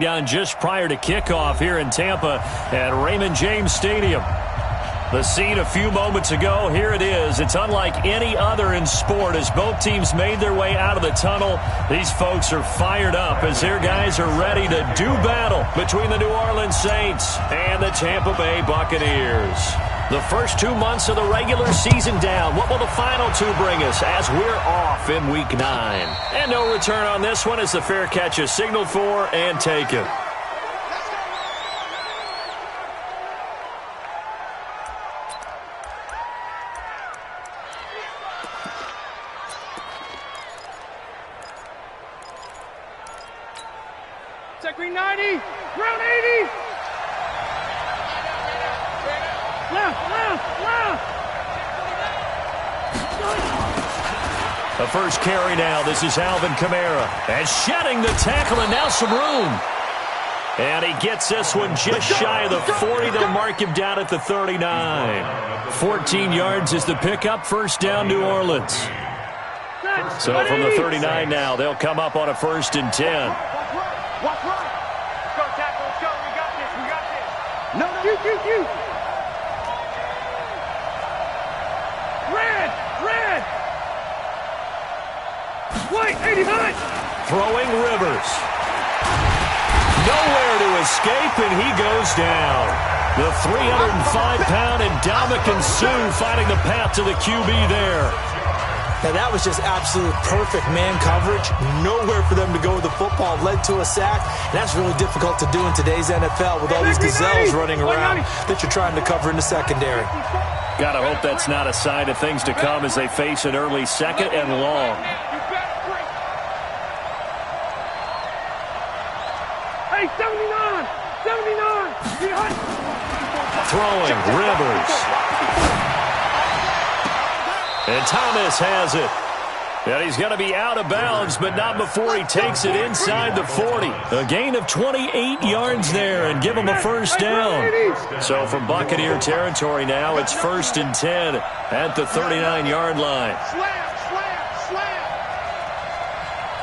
Down just prior to kickoff here in Tampa at Raymond James Stadium. The scene a few moments ago, here it is. It's unlike any other in sport as both teams made their way out of the tunnel. These folks are fired up as their guys are ready to do battle between the New Orleans Saints and the Tampa Bay Buccaneers. The first 2 months of the regular season down. What will the final two bring us as we're off in Week 9? And no return on this one as the fair catch is signaled for and taken. Check green 90, ground 80. Left. The first carry now. This is Alvin Kamara. And shedding the tackle and now some room. And he gets this one just shy of the 40. They'll mark him down at the 39. 14 yards is the pickup. First down, New Orleans. So from the 39 now, they'll come up on a 1st and 10. Walk right. Let's go, tackle. Let's go. We got this. No. Red. White, 89. Throwing Rivers. Nowhere to escape, and he goes down. The 305-pound Ndamukong Suh finding the path to the QB there. Now, that was just absolute perfect man coverage. Nowhere for them to go with the football. Led to a sack. And that's really difficult to do in today's NFL with all these gazelles running around that you're trying to cover in the secondary. Gotta hope that's not a sign of things to come as they face an early 2nd and long. Hey, 79. Throwing Rivers. And Thomas has it. And he's going to be out of bounds, but not before he takes it inside the 40. A gain of 28 yards there and give him a first down. So from Buccaneer territory now, it's 1st and 10 at the 39-yard line. Slam.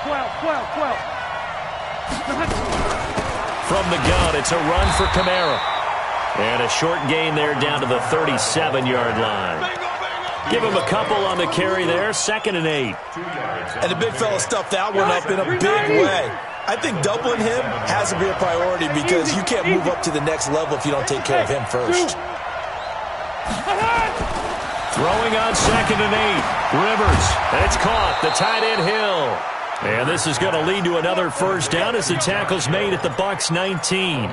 12. From the gun, it's a run for Kamara. And a short gain there down to the 37-yard line. Give him a couple on the carry there, 2nd and 8. And the big fella stuffed that one up in a big way. I think doubling him has to be a priority because you can't move up to the next level if you don't take care of him first. Throwing on 2nd and 8. Rivers, and it's caught. The tight end Hill. And this is going to lead to another first down as the tackle's made at the Bucs 19.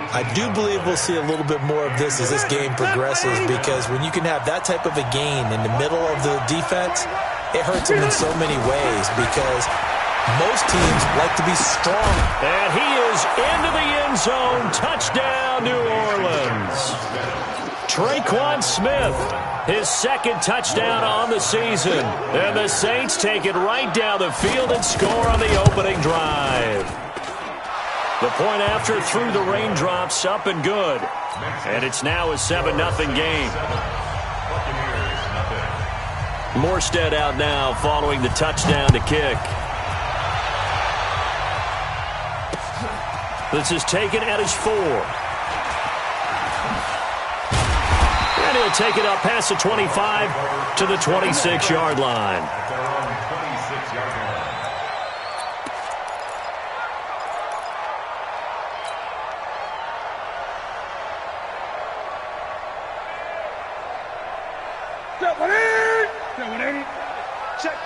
I do believe we'll see a little bit more of this as this game progresses because when you can have that type of a gain in the middle of the defense, it hurts them in so many ways because most teams like to be strong. And he is into the end zone. Touchdown, New Orleans. Traquan Smith, his 2nd touchdown on the season. And the Saints take it right down the field and score on the opening drive. The point after through the raindrops, up and good. And it's now a 7-0 game. Morstead out now following the touchdown to kick. This is taken at his 4. And he'll take it up past the 25 to the 26-yard line.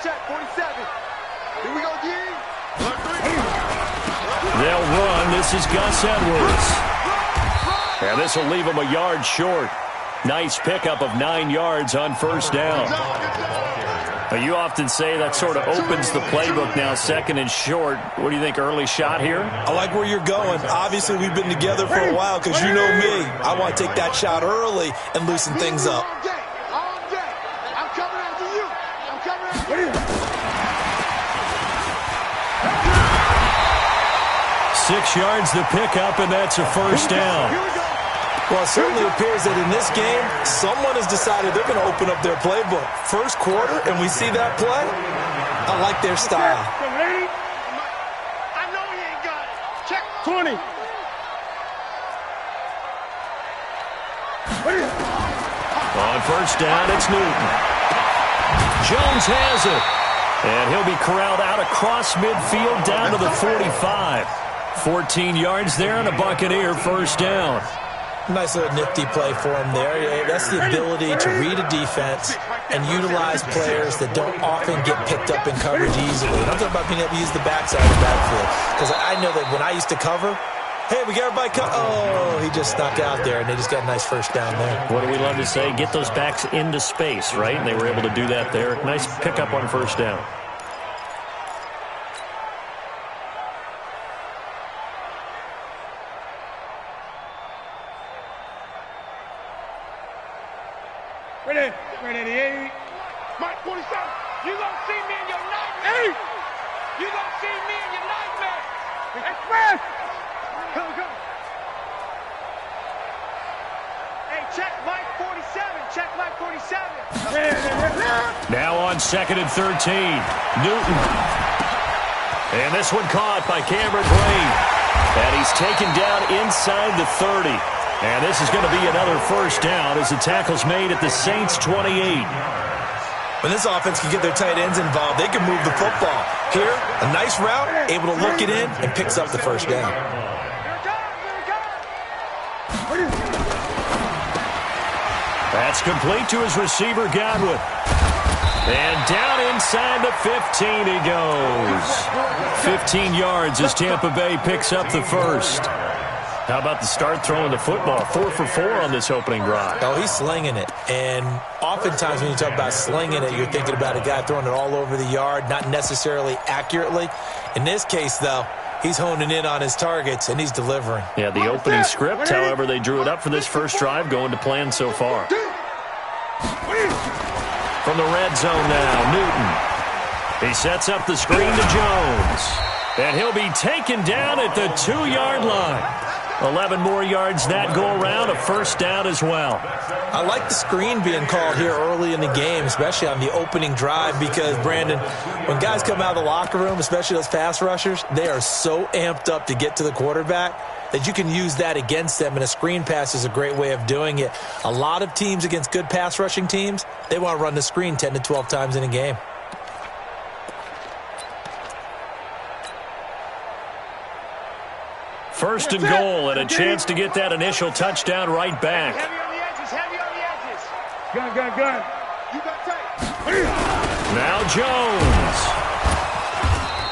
Check, 47. Here we go, D. They'll run. This is Gus Edwards. And this will leave him a yard short. Nice pickup of 9 yards on first down. You often say that sort of opens the playbook now, 2nd and short. What do you think, early shot here? I like where you're going. Obviously, we've been together for a while because you know me. I want to take that shot early and loosen things up. All day. I'm coming after you. I'm coming after you. 6 yards the pickup, and that's a first down. Well, it certainly appears that in this game, someone has decided they're going to open up their playbook. First quarter, and we see that play. I like their style. I know he ain't got it. Check. 20. 20. On first down, it's Newton. Jones has it. And he'll be corralled out across midfield down to the 45. 14 yards there and a Buccaneer first down. Nice little nifty play for him there. Yeah, that's the ability to read a defense and utilize players that don't often get picked up in coverage easily. And I'm talking about being able to use the backside of the backfield. Because I know that when I used to cover, hey, we got everybody oh, he just snuck out there, and they just got a nice first down there. What do we love to say? Get those backs into space, right? And they were able to do that there. Nice pickup on first down. Ready, 88. Mark 47. You gonna see me in your nightmare. You gonna see me in your nightmare. Express. Go, go. Hey, check Mike 47. Check Mike 47. Now on 2nd and 13. Newton. And this one caught by Cameron Brate. And he's taken down inside the 30. And this is going to be another first down as the tackle's made at the Saints' 28. When this offense can get their tight ends involved, they can move the football. Here, a nice route, able to look it in, and picks up the first down. That's complete to his receiver, Godwin. And down inside the 15 he goes. 15 yards as Tampa Bay picks up the first. How about the start throwing the football? 4 for 4 on this opening drive. Oh, he's slinging it. And oftentimes when you talk about slinging it, you're thinking about a guy throwing it all over the yard, not necessarily accurately. In this case, though, he's honing in on his targets, and he's delivering. Yeah, the opening script, however, they drew it up for this first drive, going to plan so far. From the red zone now, Newton. He sets up the screen to Jones. And he'll be taken down at the 2-yard line. 11 more yards that go around, a first down as well. I like the screen being called here early in the game, especially on the opening drive, because, Brandon, when guys come out of the locker room, especially those pass rushers, they are so amped up to get to the quarterback that you can use that against them, and a screen pass is a great way of doing it. A lot of teams against good pass rushing teams, they want to run the screen 10 to 12 times in a game. First and goal, and a chance to get that initial touchdown right back. Heavy on the edges, heavy on the edges. Gun, gun, gun. You got tight. Now Jones.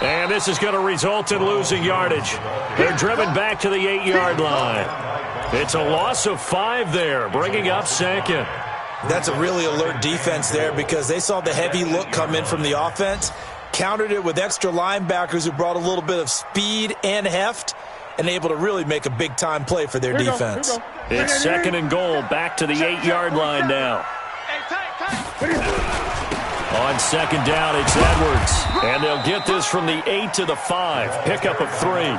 And this is going to result in losing yardage. They're driven back to the 8-yard line. It's a loss of 5 there, bringing up second. That's a really alert defense there because they saw the heavy look come in from the offense, countered it with extra linebackers who brought a little bit of speed and heft, and able to really make a big-time play for their defense. It's second and goal, back to the 8-yard line now. On second down, it's Edwards. And they'll get this from the 8 to the 5. Pickup of 3.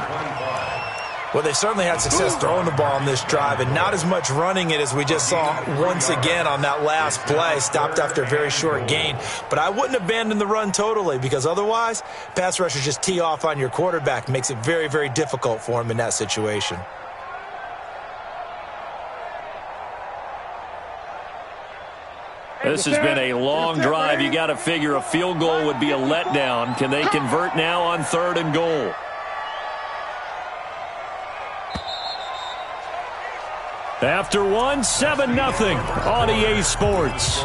Well, they certainly had success throwing the ball on this drive, and not as much running it as we just saw once again on that last play. Stopped after a very short gain. But I wouldn't abandon the run totally, because otherwise, pass rushers just tee off on your quarterback. Makes it very, very difficult for him in that situation. This has been a long drive. You got to figure a field goal would be a letdown. Can they convert now on 3rd and goal? After 1, 7-0 on EA Sports.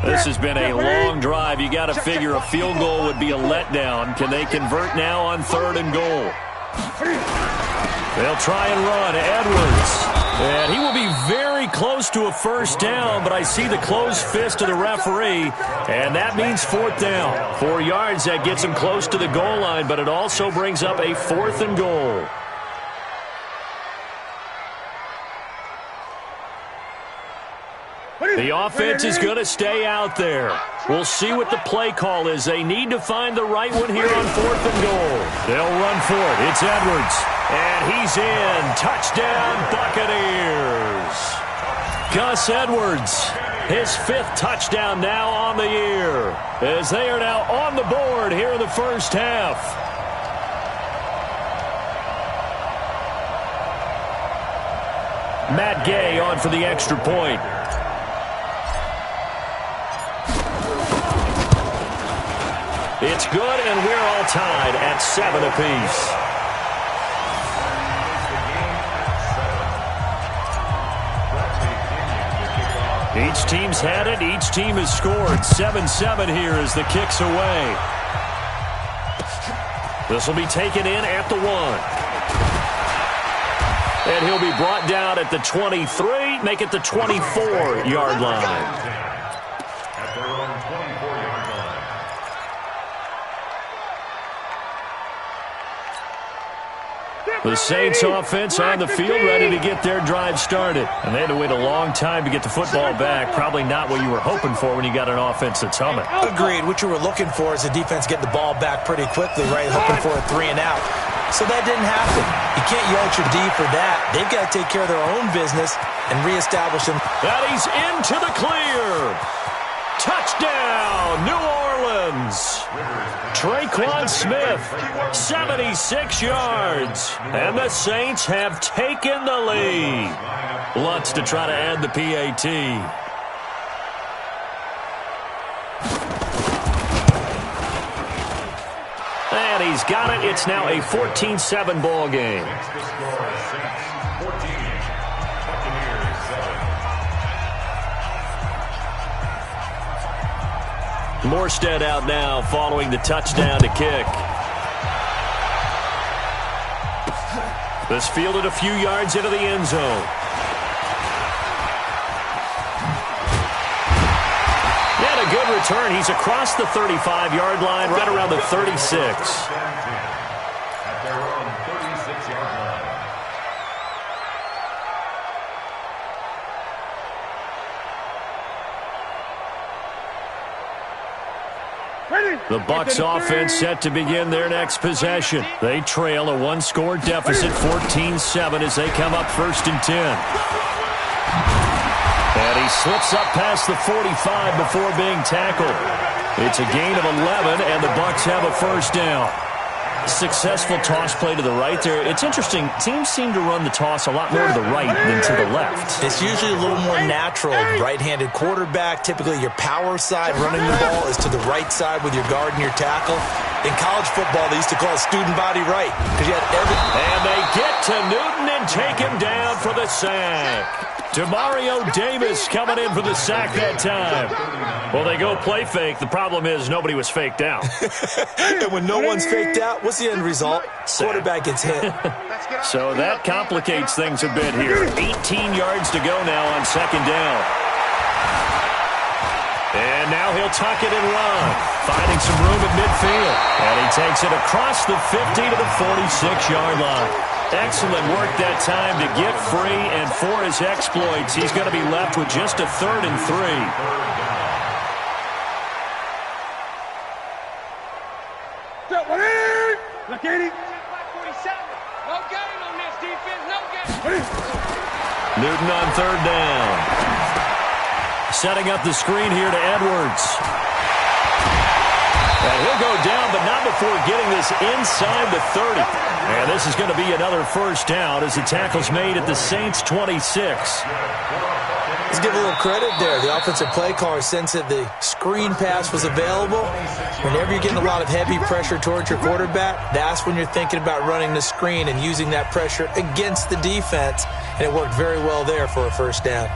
This has been a long drive. You got to figure a field goal would be a letdown. Can they convert now on 3rd and goal? They'll try and run. Edwards. And he will be very close to a first down, but I see the closed fist of the referee, and that means 4th down. 4 yards, that gets him close to the goal line, but it also brings up a 4th and goal. The offense is going to stay out there. We'll see what the play call is. They need to find the right one here on 4th and goal. They'll run for it. It's Edwards. And he's in. Touchdown, Buccaneers. Gus Edwards, his 5th touchdown now on the year, as they are now on the board here in the first half. Matt Gay on for the extra point. It's good, and we're all tied at 7 apiece. Each team's had it. Each team has scored. 7-7 here as the kick's away. This will be taken in at the 1. And he'll be brought down at the 23, make it the 24-yard line. The Saints offense on the field, ready to get their drive started. And they had to wait a long time to get the football back. Probably not what you were hoping for when you got an offense that's humming. Agreed. What you were looking for is the defense getting the ball back pretty quickly, right? Hoping for a 3 and out. So that didn't happen. You can't yell at your D for that. They've got to take care of their own business and reestablish them. And he's into the clear. Touchdown, New Orleans. Traquan Smith, 76 yards. And the Saints have taken the lead. Lutz to try to add the PAT. And he's got it. It's now a 14-7 ball game. Morstead out now following the touchdown to kick. This fielded a few yards into the end zone. And a good return. He's across the 35-yard line, right around the 36. The Bucs offense set to begin their next possession. They trail a 1-score deficit, 14-7, as they come up 1st and 10. And he slips up past the 45 before being tackled. It's a gain of 11, and the Bucs have a first down. Successful toss play to the right there. It's interesting. Teams seem to run the toss a lot more to the right than to the left. It's usually a little more natural. Right-handed quarterback, typically your power side running the ball is to the right side with your guard and your tackle. In college football, they used to call it student body right because you had every. And they get to Newton and take him down for the sack. Demario Davis coming in for the sack that time. Well, they go play fake. The problem is nobody was faked out. And when no one's faked out, what's the end result? Quarterback gets hit. So that complicates things a bit here. 18 yards to go now on 2nd down. And now he'll tuck it and run, finding some room at midfield. And he takes it across the 50 to the 46-yard line. Excellent work that time to get free, and for his exploits, he's going to be left with just a 3rd and 3. Look at him. 47. No gain on this defense. No gain. Newton on 3rd down. Setting up the screen here to Edwards. And he'll go down, but not before getting this inside the 30. And this is going to be another first down as the tackle's made at the Saints' 26. Let's give a little credit there. The offensive play caller sensed that the screen pass was available. Whenever you're getting a lot of heavy pressure towards your quarterback, that's when you're thinking about running the screen and using that pressure against the defense. And it worked very well there for a first down.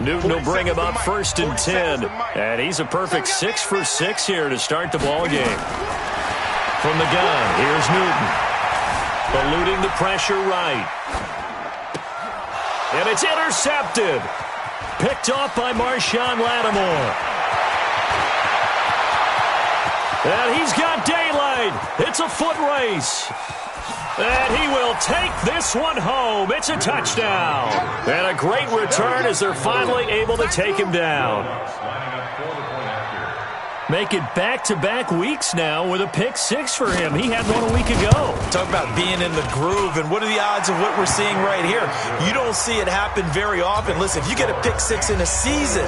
Newton will bring him up 1st and 10. And he's a perfect 6 for 6 here to start the ball game. From the gun, here's Newton. Eluding the pressure right. And it's intercepted. Picked off by Marshawn Lattimore. And he's got daylight. It's a foot race. And he will take this one home. It's a touchdown. And a great return as they're finally able to take him down. Make it back-to-back weeks now with a pick six for him. He had one a week ago. Talk about being in the groove, and what are the odds of what we're seeing right here? You don't see it happen very often. Listen, if you get a pick six in a season,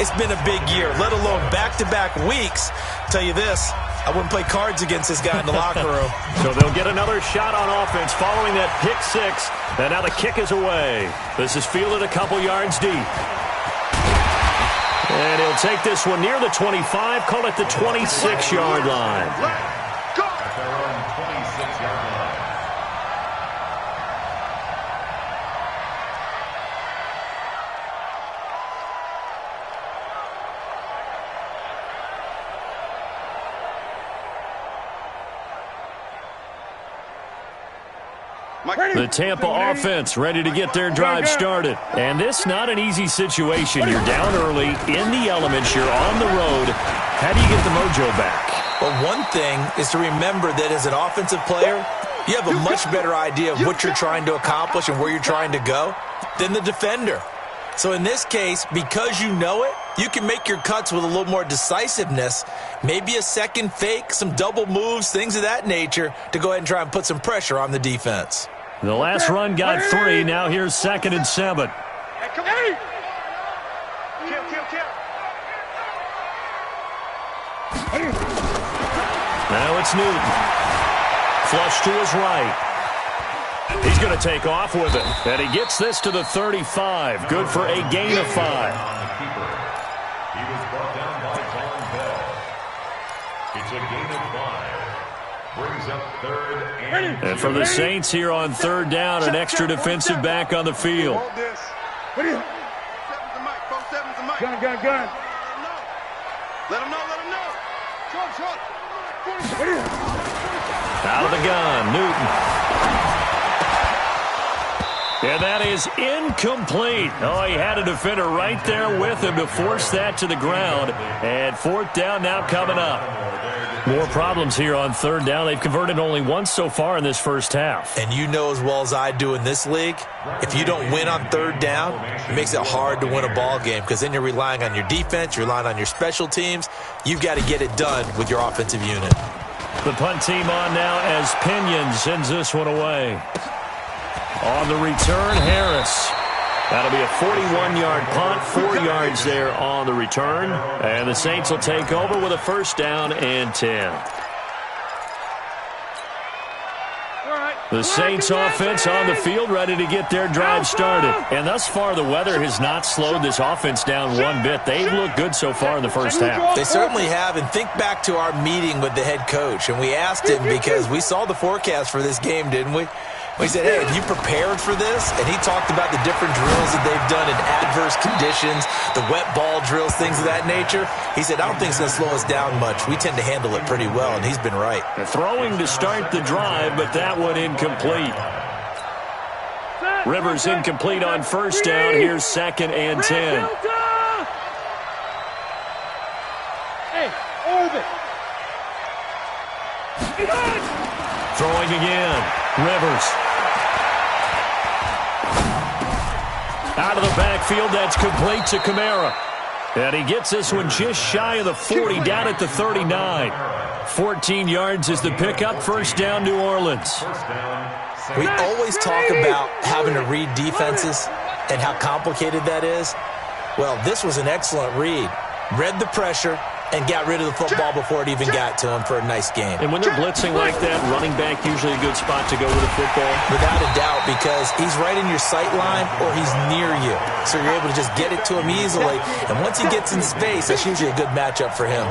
it's been a big year, let alone back-to-back weeks. Tell you this, I wouldn't play cards against this guy in the locker room. So they'll get another shot on offense following that pick six, and now the kick is away. This is fielded a couple yards deep. And he'll take this one near the 25, call it the 26-yard line. Let's go! The Tampa offense ready to get their drive started. And this not an easy situation. You're down early, in the elements, you're on the road. How do you get the mojo back? Well, one thing is to remember that as an offensive player, you have a much better idea of what you're trying to accomplish and where you're trying to go than the defender. So in this case, because you know it, you can make your cuts with a little more decisiveness, maybe a second fake, some double moves, things of that nature, to go ahead and try and put some pressure on the defense. The last run got 3. Now here's 2nd and 7. Hey, come on! Kill. Now it's Newton. Flush to his right. He's going to take off with it. And he gets this to the 35. Good for a gain of 5. He was brought down by Von Bell. It's a gain of 5. Brings up 3rd and for the Saints here on 3rd down, an extra defensive back on the field. Gun. Let him know. Out of the gun, Newton. And that is incomplete. Oh, he had a defender right there with him to force that to the ground. And 4th down now coming up. More problems here on 3rd down. They've converted only once so far in this first half. And you know as well as I do in this league, if you don't win on 3rd down, it makes it hard to win a ball game because then you're relying on your defense, you're relying on your special teams. You've got to get it done with your offensive unit. The punt team on now as Pinion sends this one away. On the return, Harris. That'll be a 41-yard punt, 4 yards there on the return. And the Saints will take over with a 1st down and 10. The Saints offense on the field ready to get their drive started. And thus far, the weather has not slowed this offense down one bit. They've looked good so far in the first half. They certainly have. And think back to our meeting with the head coach. And we asked him because we saw the forecast for this game, didn't we? We said, hey, have you prepared for this? And he talked about the different drills that they've done in adverse conditions, the wet ball drills, things of that nature. He said, I don't think it's going to slow us down much. We tend to handle it pretty well, and he's been right. They're throwing to start the drive, but that one incomplete. Rivers incomplete on 1st down. Here's 2nd and 10. Hey, orbit. Throwing again. Rivers. Out of the backfield, that's complete to Kamara. And he gets this one just shy of the 40, down at the 39. 14 yards is the pickup. 1st down, New Orleans. We always talk about having to read defenses and how complicated that is. Well, this was an excellent read. Read the pressure and got rid of the football before it even got to him for a nice game. And when they're blitzing like that, running back usually a good spot to go with the football? Without a doubt, because he's right in your sight line or he's near you. So you're able to just get it to him easily. And once he gets in space, that's usually a good matchup for him.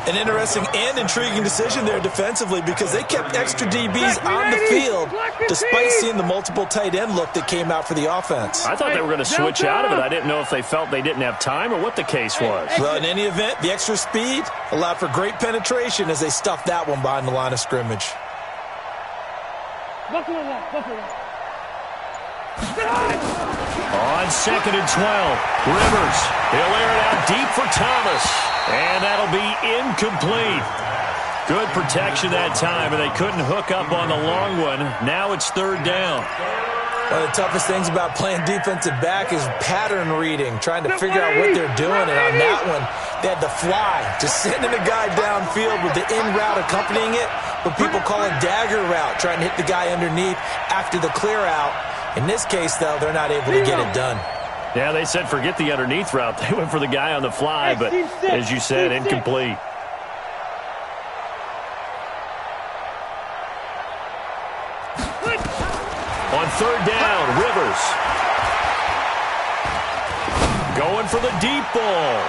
An interesting and intriguing decision there defensively because they kept extra DBs on the field despite seeing the multiple tight end look that came out for the offense. I thought they were going to switch out of it. I didn't know if they felt they didn't have time or what the case was. Well, in any event, the extra speed allowed for great penetration as they stuffed that one behind the line of scrimmage. On 2nd and 12, Rivers. He'll air it out deep for Thomas. And that'll be incomplete. Good protection that time, and they couldn't hook up on the long one. Now it's 3rd down. One of the toughest things about playing defensive back is pattern reading, trying to figure out what they're doing. And on that one, they had the fly, just sending a guy downfield with the in route accompanying it, what people call a dagger route, trying to hit the guy underneath after the clear out. In this case, though, they're not able to get it done. Yeah, they said forget the underneath route. They went for the guy on the fly, but as you said, incomplete. On third down, Rivers. Going for the deep ball.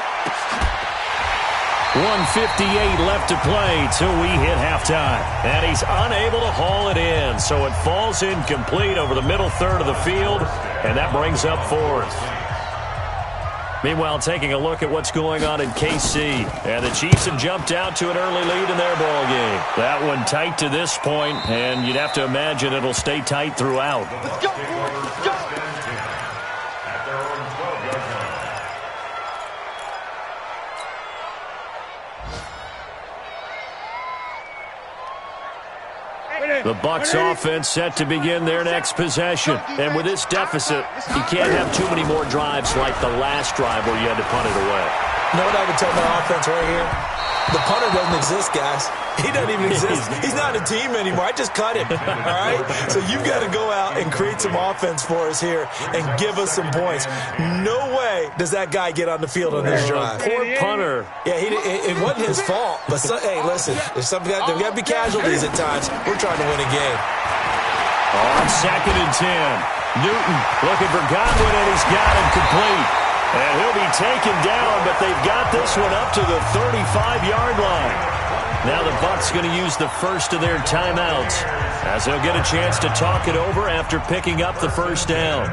1:58 left to play till we hit halftime. And he's unable to haul it in, so it falls incomplete over the middle third of the field, and that brings up fourth. Meanwhile, taking a look at what's going on in KC. And the Chiefs have jumped out to an early lead in their ball game. That one tight to this point, and you'd have to imagine it'll stay tight throughout. Let's go, boys. Let's go. At their own 12-yard line. The Bucs offense set to begin their next possession. And with this deficit, you can't have too many more drives like the last drive where you had to punt it away. You know what I would tell my offense right here? The punter doesn't exist, guys. He doesn't even exist. He's not a team anymore. I just cut him, all right? So you've got to go out and create some offense for us here and give us some points. No way does that guy get on the field on this drive. Poor punter. Yeah, it wasn't his fault. But, hey, listen, there's there got to be casualties at times. We're trying to win a game. On 2nd and 10. Newton looking for Godwin, and he's got him complete. And he'll be taken down, but they've got this one up to the 35-yard line. Now the Bucs going to use the first of their timeouts as they'll get a chance to talk it over after picking up the first down.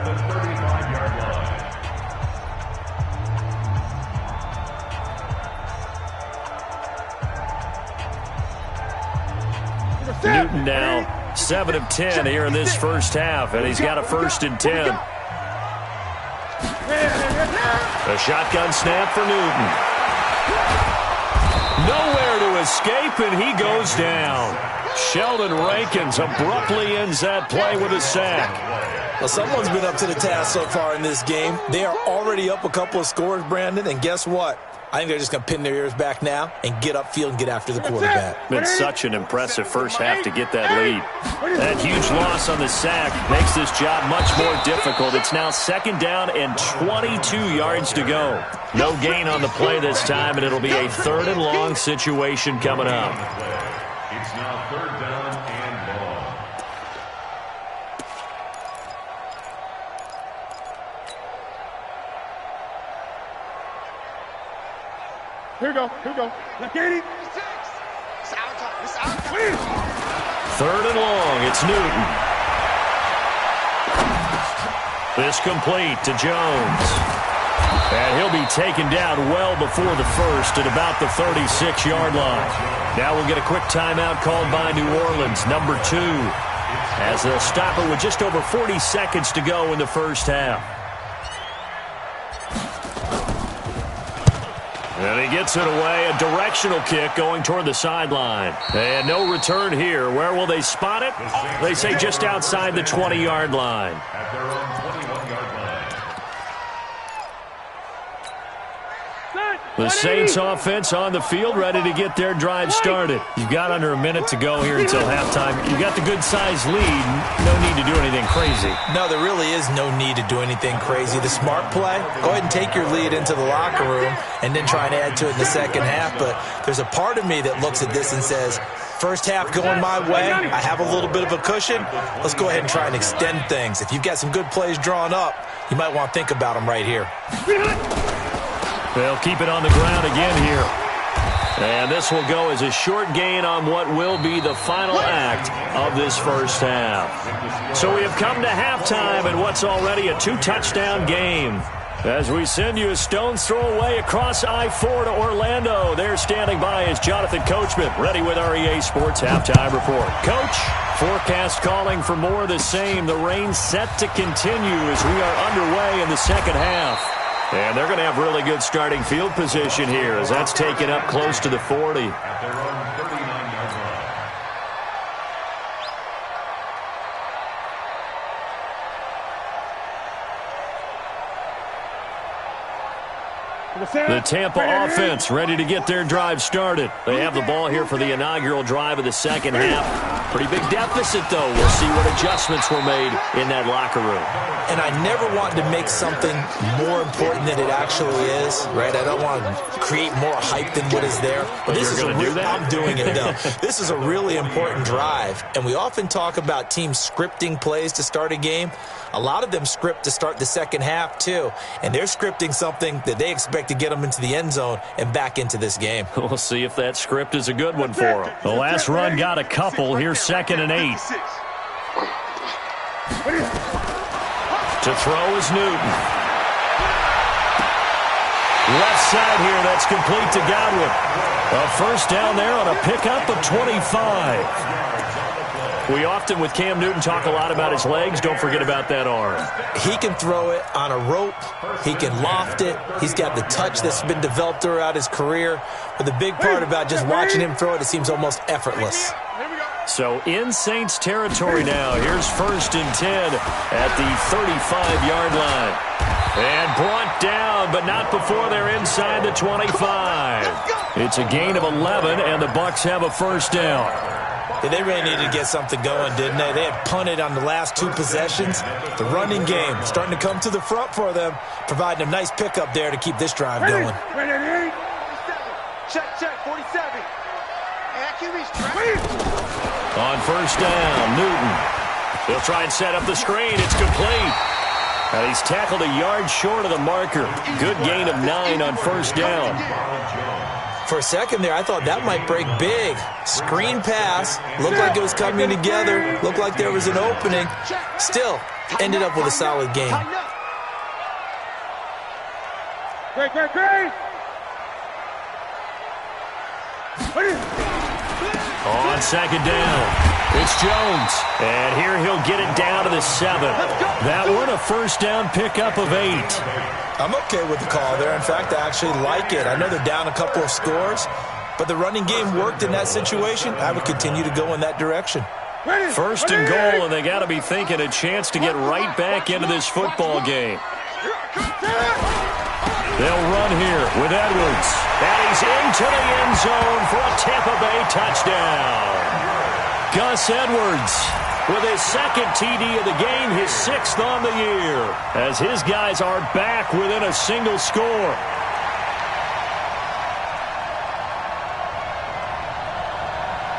Newton now 7 of 10 here in this first half, and he's got a 1st and 10. A shotgun snap for Newton. Nowhere to escape, and he goes down. Sheldon Rankins abruptly ends that play with a sack. Well, someone's been up to the task so far in this game. They are already up a couple of scores, Brandon, and guess what? I think they're just going to pin their ears back now and get upfield and get after the quarterback. Been such an impressive first half to get that lead. That huge loss on the sack makes this job much more difficult. It's now 2nd down and 22 yards to go. No gain on the play this time, and it'll be a 3rd and long situation coming up. It's now 3rd down and long. Here we go. Look at it. It's our time. It's our time. 3rd and long. It's Newton. This complete to Jones. And he'll be taken down well before the first at about the 36-yard line. Now we'll get a quick timeout called by New Orleans, number 2, as they'll stop it with just over 40 seconds to go in the first half. And he gets it away, a directional kick going toward the sideline. And no return here. Where will they spot it? They say just outside the 20-yard line. At their own 21-yard line. The Saints offense on the field, ready to get their drive started. You've got under a minute to go here until halftime. You've got the good-sized lead. No need to do anything crazy. No, there really is no need to do anything crazy. The smart play, go ahead and take your lead into the locker room and then try and add to it in the second half. But there's a part of me that looks at this and says, first half going my way, I have a little bit of a cushion. Let's go ahead and try and extend things. If you've got some good plays drawn up, you might want to think about them right here. They'll keep it on the ground again here. And this will go as a short gain on what will be the final act of this first half. So we have come to halftime in what's already a 2-touchdown game. As we send you a stone's throw away across I-4 to Orlando. There standing by is Jonathan Coachman, ready with our EA Sports Halftime Report. Coach, forecast calling for more of the same. The rain set to continue as we are underway in the second half. And they're going to have really good starting field position here as that's taken up close to the 40. At their own 39-yard line. The Tampa offense ready to get their drive started. They have the ball here for the inaugural drive of the second half. Pretty big deficit, though. We'll see what adjustments were made in that locker room. And I never want to make something more important than it actually is, right? I don't want to create more hype than what is there. But this is I'm doing it, though. This is a really important drive. And we often talk about teams scripting plays to start a game. A lot of them script to start the second half, too. And they're scripting something that they expect to get them into the end zone and back into this game. We'll see if that script is a good one for them. The last run got a couple. Here's 2nd and 8. To throw is Newton. Left side here, that's complete to Godwin. A first down there on a pickup of 25. We often, with Cam Newton, talk a lot about his legs. Don't forget about that arm. He can throw it on a rope. He can loft it. He's got the touch that's been developed throughout his career. But the big part about just watching him throw it, it seems almost effortless. So in Saints territory now. Here's 1st and 10 at the 35-yard line. And brought down, but not before they're inside the 25. It's a gain of 11, and the Bucs have a first down. They really needed to get something going, didn't they? They had punted on the last 2 possessions. The running game starting to come to the front for them, providing a nice pickup there to keep this drive going. Check, 47. On first down, Newton. He'll try and set up the screen. It's complete. And he's tackled a yard short of the marker. Good gain of 9 on first down. For a second there, I thought that might break big. Screen pass. Looked like it was coming together. Looked like there was an opening. Still, ended up with a solid game. Great. On second down, it's Jones. And here he'll get it down to the 7. That one a first down pickup of 8. I'm okay with the call there. In fact, I actually like it. I know they're down a couple of scores, but the running game worked in that situation. I would continue to go in that direction. First and goal, and they got to be thinking a chance to get right back into this football game. They'll run here with Edwards. And he's into the end zone for a Tampa Bay touchdown. Gus Edwards with his 2nd TD of the game, his 6th on the year, as his guys are back within a single score.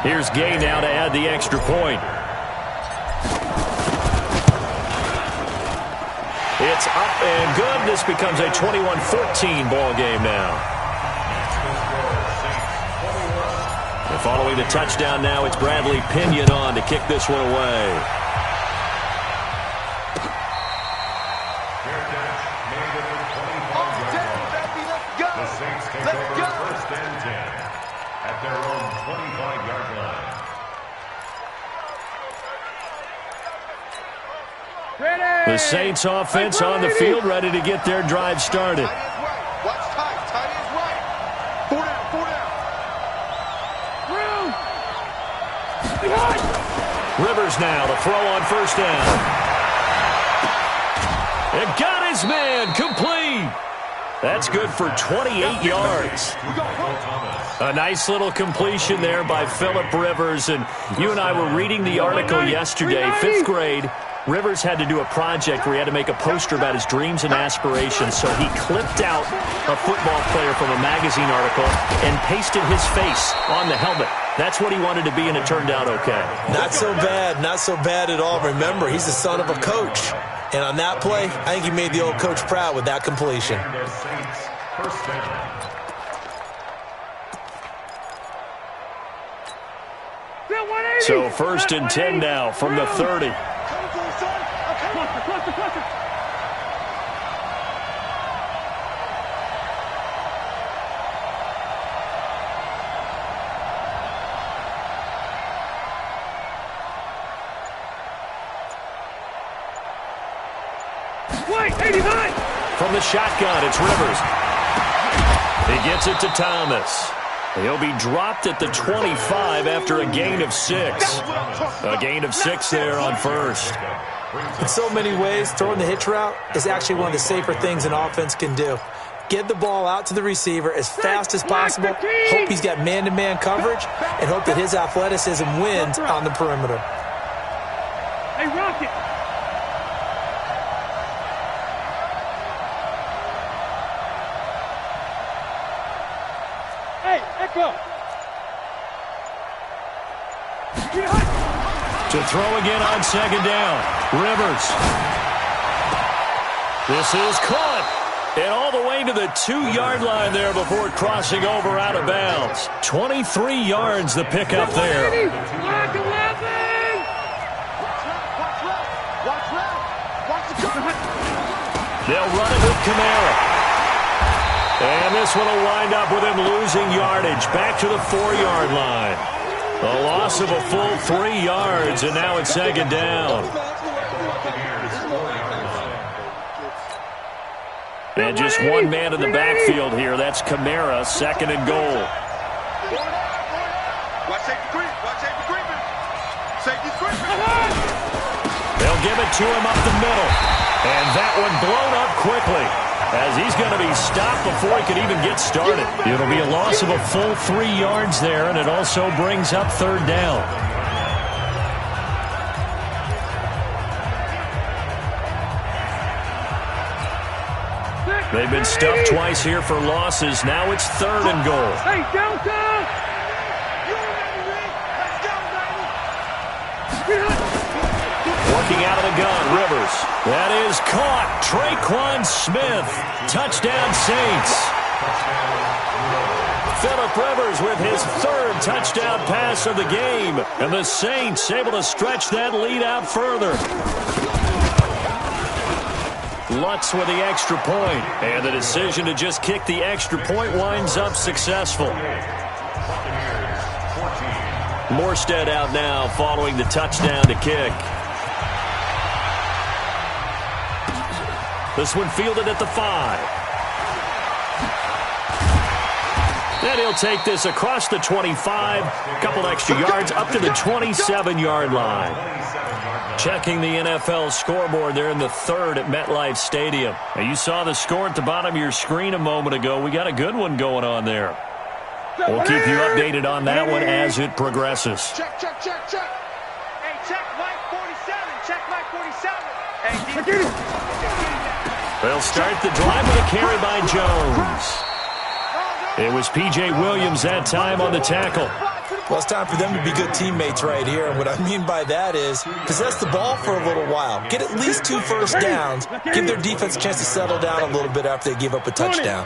Here's Gay now to add the extra point. It's up and good. This becomes a 21-14 ball game now. And following the touchdown now, it's Bradley Pinion on to kick this one away. The Saints take over 1st and 10 at their own 25-yard line. The Saints offense on the field, ready to get their drive started. Watch tight. Tight is right. 4 down. Rivers now to throw on first down. And got his man complete. That's good for 28 yards. A nice little completion there by Phillip Rivers. And you and I were reading the article yesterday, 5th grade. Rivers had to do a project where he had to make a poster about his dreams and aspirations, so he clipped out a football player from a magazine article and pasted his face on the helmet. That's what he wanted to be, and it turned out okay. Not so bad at all. Remember, he's the son of a coach. And on that play, I think he made the old coach proud with that completion. So 1st and 10 now from the 30. From the shotgun, it's Rivers. He gets it to Thomas. He'll be dropped at the 25 after a gain of 6. A gain of 6 there on first. In so many ways, throwing the hitch route is actually one of the safer things an offense can do. get the ball out to the receiver as fast as possible, hope he's got man-to-man coverage, and hope that his athleticism wins on the perimeter. Hey, Rocket! Hey, Echo! To throw again on second down. Rivers. This is caught. And all the way to the 2-yard line there before crossing over out of bounds. 23 yards the pickup there. They'll run it with Kamara. And this one will wind up with him losing yardage. Back to the 4-yard line. A loss of a full 3 yards, and now it's second down. And just one man in the backfield here. That's Kamara, second and goal. They'll give it to him up the middle. And that one blown up quickly, as he's going to be stopped before he could even get started. It'll be a loss of a full 3 yards there, and it also brings up third down. They've been stuffed twice here for losses. Now it's third and goal. Hey, Delta! Working out of the gun, Rivers. That is caught. Traquan Smith. Touchdown, Saints. Phillip Rivers with his third touchdown pass of the game. And the Saints able to stretch that lead out further. Lutz with the extra point. And the decision to just kick the extra point winds up successful. Morstead out now following the touchdown to kick. This one fielded at the 5. Then he'll take this across the 25. A couple extra yards up to the 27-yard line. Checking the NFL scoreboard there in the third at MetLife Stadium. Now you saw the score at the bottom of your screen a moment ago. We got a good one going on there. We'll keep you updated on that one as it progresses. Check. Hey, check Mike 47. Check Mike 47. Hey, They'll start the drive with a carry by Jones. It was P.J. Williams that time on the tackle. Well, it's time for them to be good teammates right here. And what I mean by that is possess the ball for a little while. Get at least 2 first downs. Give their defense a chance to settle down a little bit after they give up a touchdown.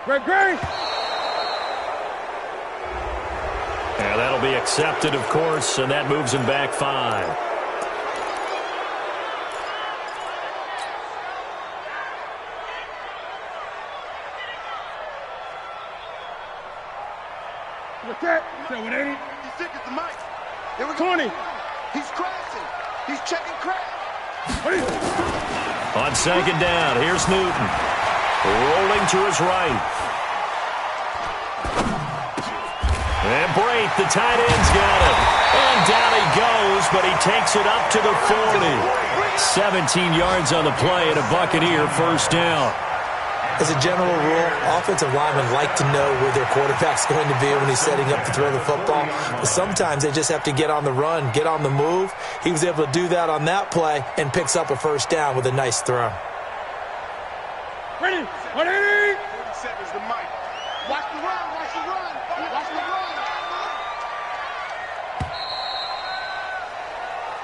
Great. And that'll be accepted, of course, and that moves him back 5. What's that? 780. He's sick as the mic. Here we go. 20. He's crashing. He's checking crash. On second down, here's Newton. Rolling to his right. And Brate, the tight end's got it. And down he goes, but he takes it up to the 40. 17 yards on the play and a Buccaneer first down. As a general rule, offensive linemen like to know where their quarterback's going to be when he's setting up to throw the football. But sometimes they just have to get on the run, get on the move. He was able to do that on that play and picks up a first down with a nice throw. Ready. 47 is the mic. Watch the run.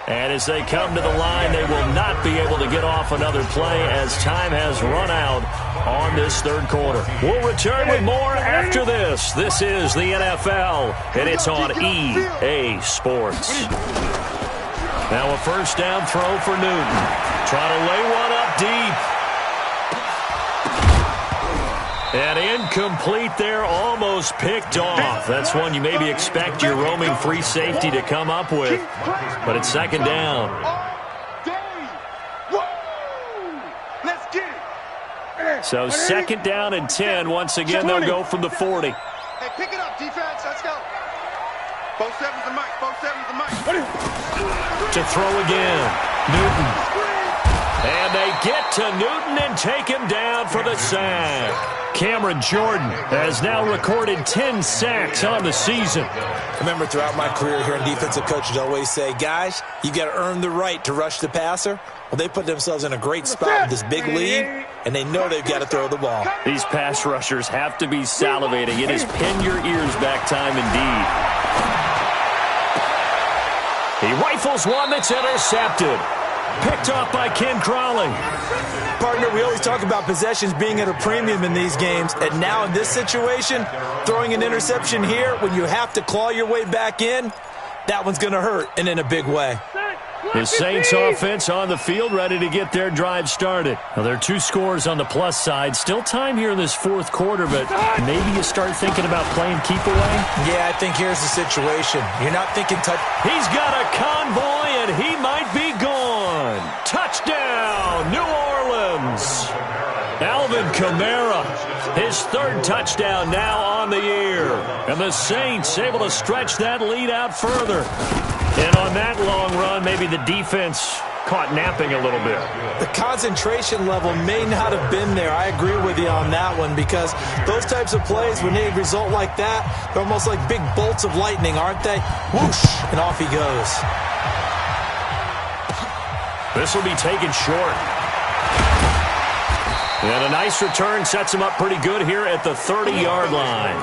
And as they come to the line, they will not be able to get off another play as time has run out on this third quarter. We'll return with more after this. This is the NFL, and it's on EA Sports. Now a first down throw for Newton. Trying to lay one up deep. And incomplete there, almost picked off. That's one you maybe expect your roaming free safety to come up with. But it's second down. So second down and 10. Once again, they'll go from the 40. Hey, pick it up, defense. Let's go. Both sevens and Mike. Both sevens and Mike. To throw again. Newton. And they get to Newton and take him down for the sack. Cameron Jordan has now recorded 10 sacks on the season. I remember throughout my career hearing defensive coaches always say, guys, you got to earn the right to rush the passer. Well, they put themselves in a great spot with this big lead, and they know they've got to throw the ball. These pass rushers have to be salivating. It is pin your ears back time indeed. He rifles one that's intercepted. Picked off by Ken Crawley. Partner, we always talk about possessions being at a premium in these games, and now in this situation, throwing an interception here when you have to claw your way back in, that one's going to hurt, and in a big way. The Saints offense on the field, ready to get their drive started. Now, there are 2 scores on the plus side. Still time here in this fourth quarter, but maybe you start thinking about playing keep away? Yeah, I think here's the situation. You're not thinking touch. He's got a convoy, and he might be gone. Touchdown, New Orleans. Alvin Kamara, his 3rd touchdown now on the year. And the Saints able to stretch that lead out further. And on that long run, maybe the defense caught napping a little bit. The concentration level may not have been there. I agree with you on that one, because those types of plays, when they result like that, they're almost like big bolts of lightning, aren't they? Whoosh, and off he goes. This will be taken short. And a nice return sets him up pretty good here at the 30-yard line.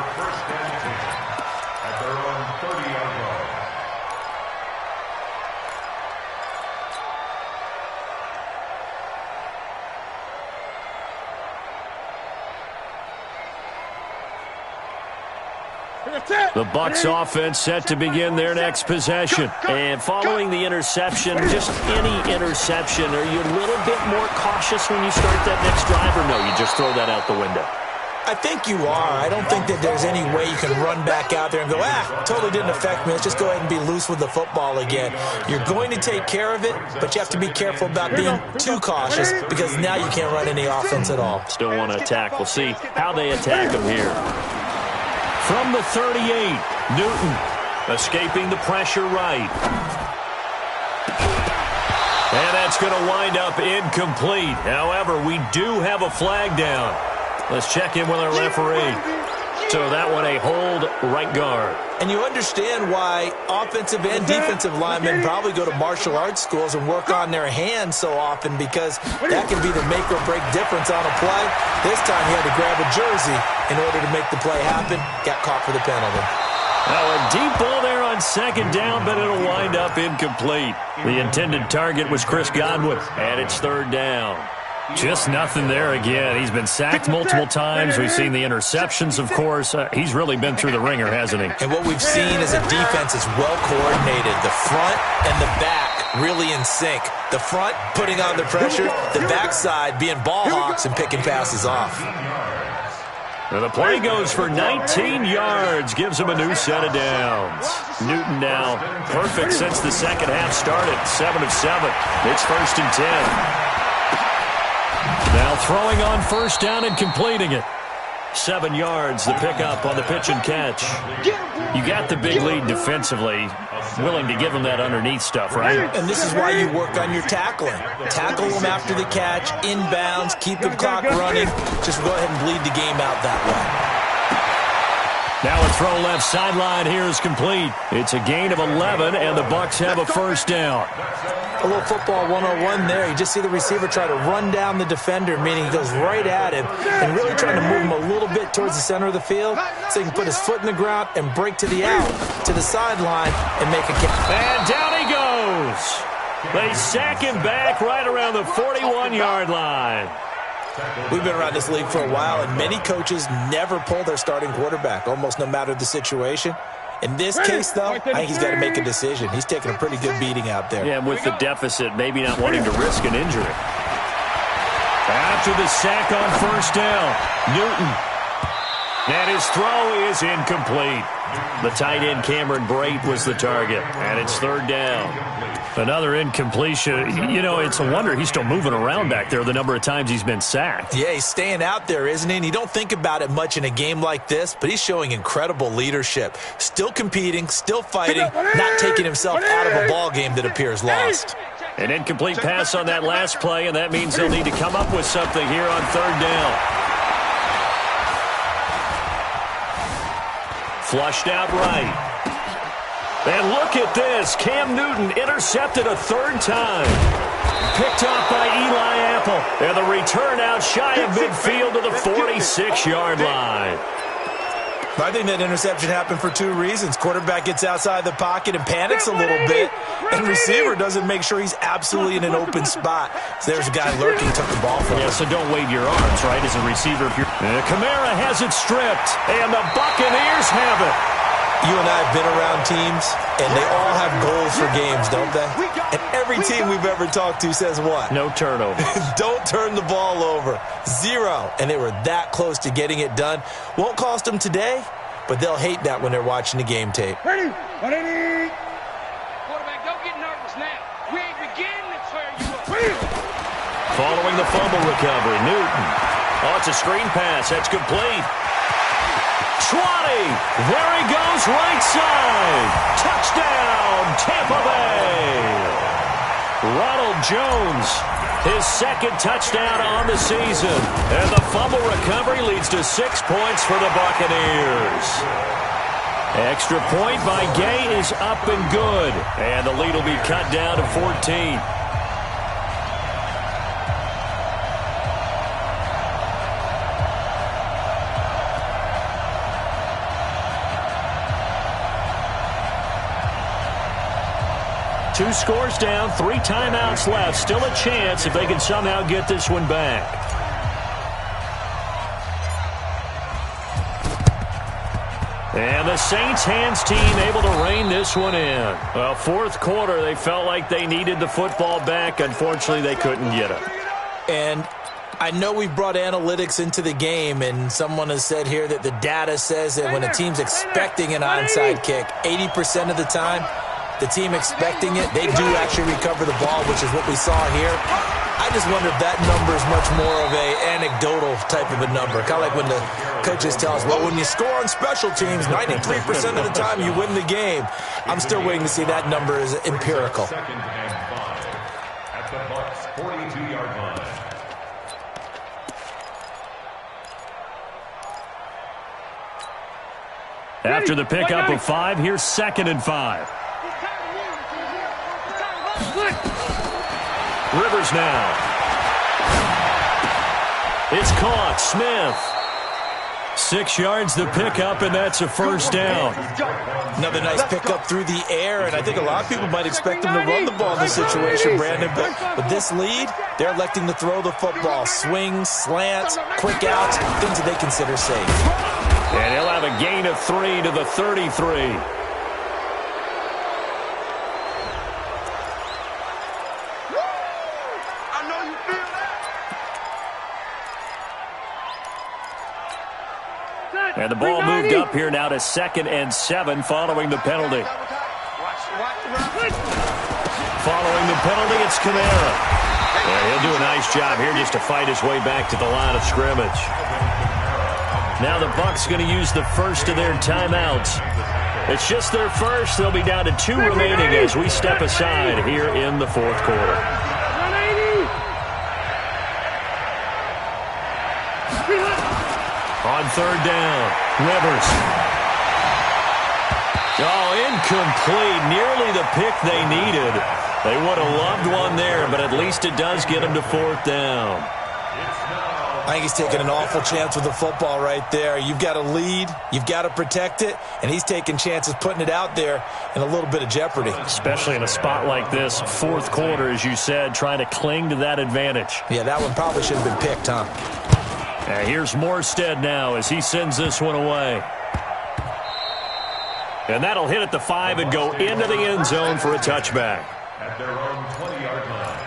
The Bucs offense set to begin their next possession. And following the interception, just any interception, are you a little bit more cautious when you start that next drive, or no, you just throw that out the window? I think you are. I don't think that there's any way you can run back out there and go, totally didn't affect me. Let's just go ahead and be loose with the football again. You're going to take care of it, but you have to be careful about being too cautious, because now you can't run any offense at all. Still want to attack. We'll see how they attack him here. From the 38, Newton escaping the pressure right. And that's going to wind up incomplete. However, we do have a flag down. Let's check in with our referee. So that one a hold right guard. And you understand why offensive and defensive linemen probably go to martial arts schools and work on their hands so often, because that can be the make or break difference on a play. This time he had to grab a jersey in order to make the play happen. Got caught for the penalty. Now a deep ball there on second down, but it'll wind up incomplete. The intended target was Chris Godwin, and it's 3rd down. Just nothing there again. He's been sacked multiple times. We've seen the interceptions, of course. He's really been through the ringer, hasn't he? And what we've seen is a defense that's well coordinated. The front and the back really in sync. The front putting on the pressure, the backside being ball hawks and picking passes off. And the play goes for 19 yards, gives him a new set of downs. Newton now perfect since the second half started, 7 of 7. It's 1st and 10. Now throwing on 1st down and completing it. 7 yards, the pickup on the pitch and catch. You got the big lead defensively. Willing to give them that underneath stuff, right? And this is why you work on your tackling. Tackle them after the catch, inbounds, keep the clock running. Just go ahead and bleed the game out that way. Now a throw left sideline here is complete. It's a gain of 11, and the Bucs have a 1st down. A little football 101 there. You just see the receiver try to run down the defender, meaning he goes right at him and really trying to move him a little bit towards the center of the field so he can put his foot in the ground and break to the out, to the sideline, and make a catch. And down he goes. They sack him back right around the 41-yard line. We've been around this league for a while, and many coaches never pull their starting quarterback, almost no matter the situation. In this case, though, I think he's got to make a decision. He's taking a pretty good beating out there. Yeah, with the deficit, maybe not wanting to risk an injury. After the sack on 1st down, Newton And his throw is incomplete. The tight end, Cameron Brate, was the target. And it's third down. Another incompletion. You know, it's a wonder he's still moving around back there the number of times he's been sacked. Yeah, he's staying out there, isn't he? And you don't think about it much in a game like this, but he's showing incredible leadership. Still competing, still fighting, not taking himself out of a ball game that appears lost. An incomplete pass on that last play, and that means they'll need to come up with something here on third down. Flushed out right. And look at this. Cam Newton intercepted a third time. Picked off by Eli Apple. And the return out shy of midfield to the 46-yard line. I think that interception happened for two reasons. Quarterback gets outside the pocket and panics a little bit, and receiver doesn't make sure he's absolutely in an open spot. So there's a guy lurking, took the ball from him. Yeah, so don't wave your arms, right, as a receiver. Kamara has it stripped, and the Buccaneers have it. You and I have been around teams, and they all have goals for games, don't they? And every team we've ever talked to says what? No turnovers. Don't turn the ball over. 0. And they were that close to getting it done. Won't cost them today, but they'll hate that when they're watching the game tape. Ready? Quarterback, don't get nervous now. We ain't beginning to tear you up. Following the fumble recovery, Newton. Oh, it's a screen pass. That's complete. Trotty. There he goes, right side. Touchdown, Tampa Bay. Ronald Jones, his second touchdown on the season. And the fumble recovery leads to 6 points for the Buccaneers. Extra point by Gay is up and good. And the lead will be cut down to 14. Two scores down, 3 timeouts left. Still a chance if they can somehow get this one back. And the Saints hands team able to rein this one in. Well, fourth quarter, they felt like they needed the football back. Unfortunately, they couldn't get it. And I know we've brought analytics into the game, and someone has said here that the data says that when a team's expecting an onside kick, 80% of the time, the team expecting it, they do actually recover the ball, which is what we saw here. I just wonder if that number is much more of a anecdotal type of a number. Kind of like when the coaches tell us, well, when you score on special teams, 93% of the time you win the game. I'm still waiting to see that number is empirical. Second and 5 at the Bucs 42-yard line. After the pickup of 5, here's 2nd and 5. Rivers now. It's caught. Smith. 6 yards the pickup, and that's a first down. Another nice pickup through the air, and I think a lot of people might expect him to run the ball in this situation, Brandon. But with this lead, they're electing to throw the football. Swings, slants, quick outs, things that they consider safe. And he'll have a gain of 3 to the 33. And the ball moved up here now to 2nd and 7 following the penalty. Following the penalty, it's Kamara. And he'll do a nice job here just to fight his way back to the line of scrimmage. Now the Bucs going to use the first of their timeouts. It's just their first. They'll be down to 2 remaining as we step aside here in the fourth quarter. On third down, Rivers. Oh, incomplete. Nearly the pick they needed. They would have loved one there, but at least it does get them to 4th down. I think he's taking an awful chance with the football right there. You've got to lead, you've got to protect it, and he's taking chances putting it out there in a little bit of jeopardy. Especially in a spot like this, fourth quarter, as you said, trying to cling to that advantage. Yeah, that one probably should have been picked, huh? Here's Morstead now as he sends this one away. And that'll hit at the 5 and go into the end zone for a touchback. At their own 20-yard line.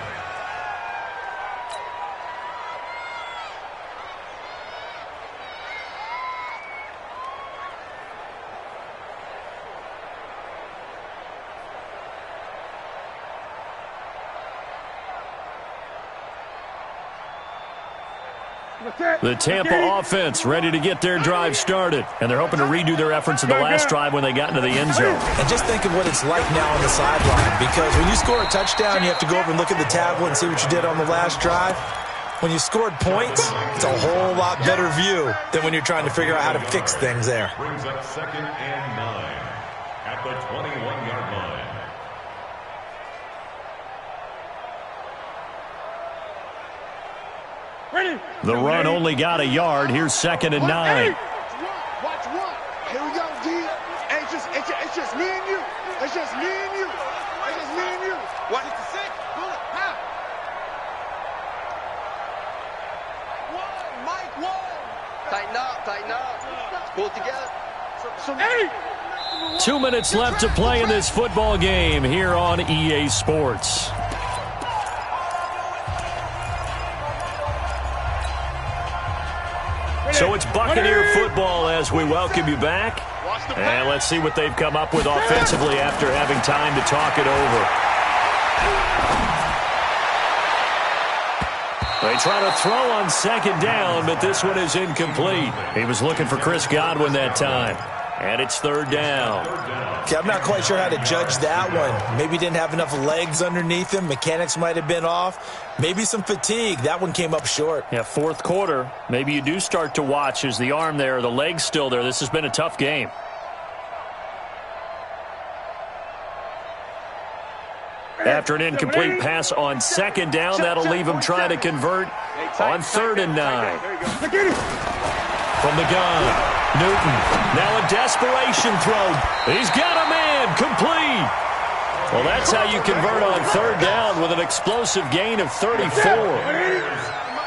The Tampa offense ready to get their drive started, and they're hoping to redo their efforts in the last drive when they got into the end zone. And just think of what it's like now on the sideline, because when you score a touchdown, you have to go over and look at the tablet and see what you did on the last drive. When you scored points, it's a whole lot better view than when you're trying to figure out how to fix things there. Brings up 2nd and 9 at the 21-yard line. The run only got a yard. Here's 2nd and 9. Watch one. Here we go, D. Hey, it's just me and you. It's just me and you. It's just me and you. What? It's the 6. Pull it. How? One. Mike, one. Tighten up. Let's pull it together. Hey! 2 minutes left to play in this football game here on EA Sports. So it's Buccaneer football as we welcome you back. And let's see what they've come up with offensively after having time to talk it over. They try to throw on 2nd down, but this one is incomplete. He was looking for Chris Godwin that time. And it's 3rd down. Okay, I'm not quite sure how to judge that one. Maybe didn't have enough legs underneath him. Mechanics might have been off. Maybe some fatigue. That one came up short. Yeah, 4th quarter. Maybe you do start to watch. Is the arm there, the leg's still there? This has been a tough game. After an incomplete pass on 2nd down, that'll leave him trying to convert on 3rd and 9. From the gun, Newton. Now a desperation throw. He's got a man. Complete. Well, that's how you convert on 3rd down with an explosive gain of 34.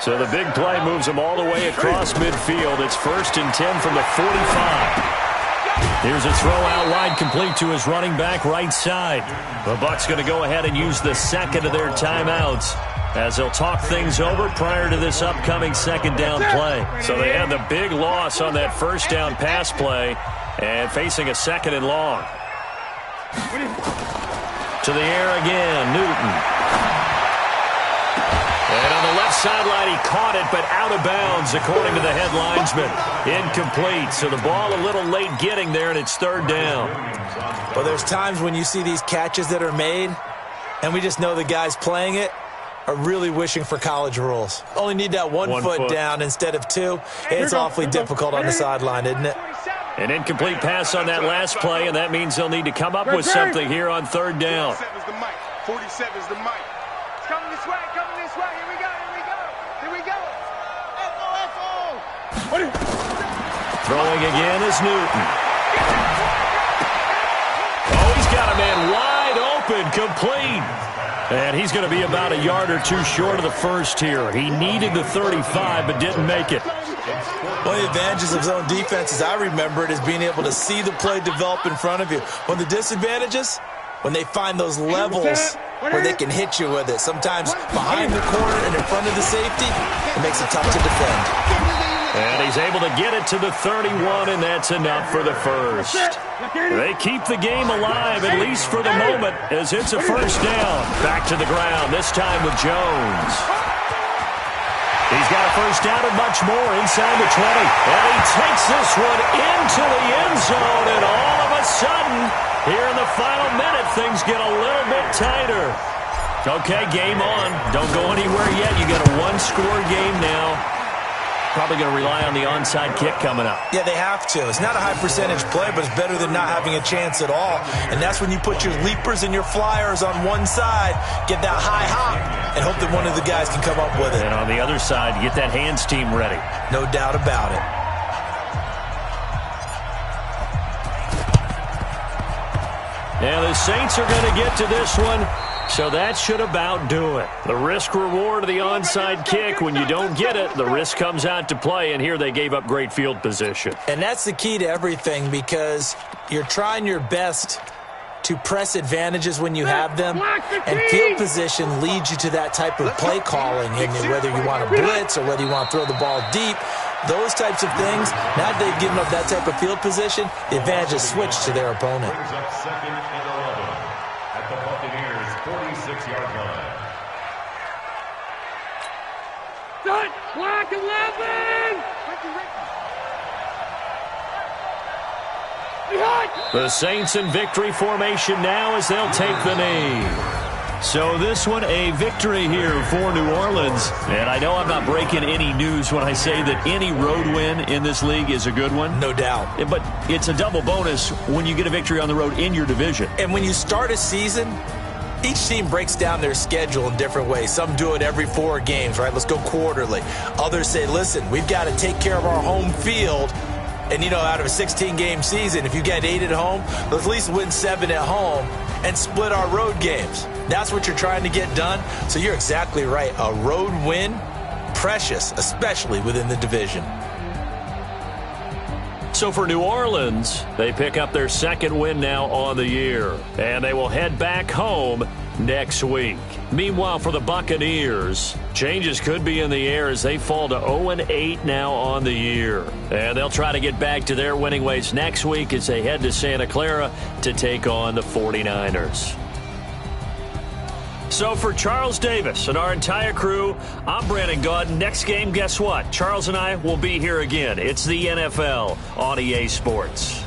So the big play moves him all the way across midfield. It's 1st and 10 from the 45. Here's a throw out wide, complete to his running back right side. The Bucs going to go ahead and use the 2nd of their timeouts as they'll talk things over prior to this upcoming 2nd down play. So they had the big loss on that 1st down pass play and facing a 2nd and long. To the air again, Newton. And on the left sideline, he caught it, but out of bounds, according to the head linesman. Incomplete, so the ball a little late getting there, and it's 3rd down. Well, there's times when you see these catches that are made, and we just know the guys playing it are really wishing for college rules. Only need that one foot down instead of 2. It's awfully difficult on the sideline, isn't it? An incomplete pass on that last play, and that means they'll need to come up with something here on 3rd down. 47's the mic. 47's the mic. It's coming this way. Coming this way. Here we go. Here we go. Here we go. F-O. Throwing again is Newton. Oh, he's got a man wide open, complete. And he's going to be about a yard or 2 short of the first here. He needed the 35, but didn't make it. One of the advantages of zone defense, as I remember it, is being able to see the play develop in front of you. One of the disadvantages, when they find those levels where they can hit you with it. Sometimes behind the corner and in front of the safety, it makes it tough to defend. And he's able to get it to the 31, and that's enough for the first. They keep the game alive, at least for the moment, as it's a 1st down. Back to the ground, this time with Jones. He's got a 1st down and much more inside the 20. And he takes this one into the end zone, and all of a sudden, here in the final minute, things get a little bit tighter. Okay, game on. Don't go anywhere yet. You got a 1-score game now. Probably going to rely on the onside kick coming up. Yeah, they have to. It's not a high percentage play, but it's better than not having a chance at all. And that's when you put your leapers and your flyers on one side, get that high hop, and hope that one of the guys can come up with it. And on the other side, get that hands team ready. No doubt about it. Now the Saints are going to get to this one, so that should about do it. The risk-reward of the onside kick, when you don't get it, the risk comes out to play, and here they gave up great field position. And that's the key to everything, because you're trying your best to press advantages when you have them, and field position leads you to that type of play calling, and whether you want to blitz or whether you want to throw the ball deep, those types of things, now that they've given up that type of field position, the advantage is switched to their opponent. Brings up 2nd and 11 at the Buccaneers' 46-yard line. Black 11! The Saints in victory formation now as they'll take the knee. So this one, a victory here for New Orleans. And I know I'm not breaking any news when I say that any road win in this league is a good one. No doubt. But it's a double bonus when you get a victory on the road in your division. And when you start a season, each team breaks down their schedule in different ways. Some do it every 4 games, right? Let's go quarterly. Others say, listen, we've got to take care of our home field. And, out of a 16-game season, if you get 8 at home, let's at least win 7 at home and split our road games. That's what you're trying to get done. So you're exactly right. A road win, precious, especially within the division. So for New Orleans, they pick up their 2nd win now on the year. And they will head back home next week. Meanwhile, for the Buccaneers, changes could be in the air as they fall to 0-8 now on the year. And they'll try to get back to their winning ways next week as they head to Santa Clara to take on the 49ers. So for Charles Davis and our entire crew, I'm Brandon Gaudin. Next game, guess what? Charles and I will be here again. It's the NFL on EA Sports.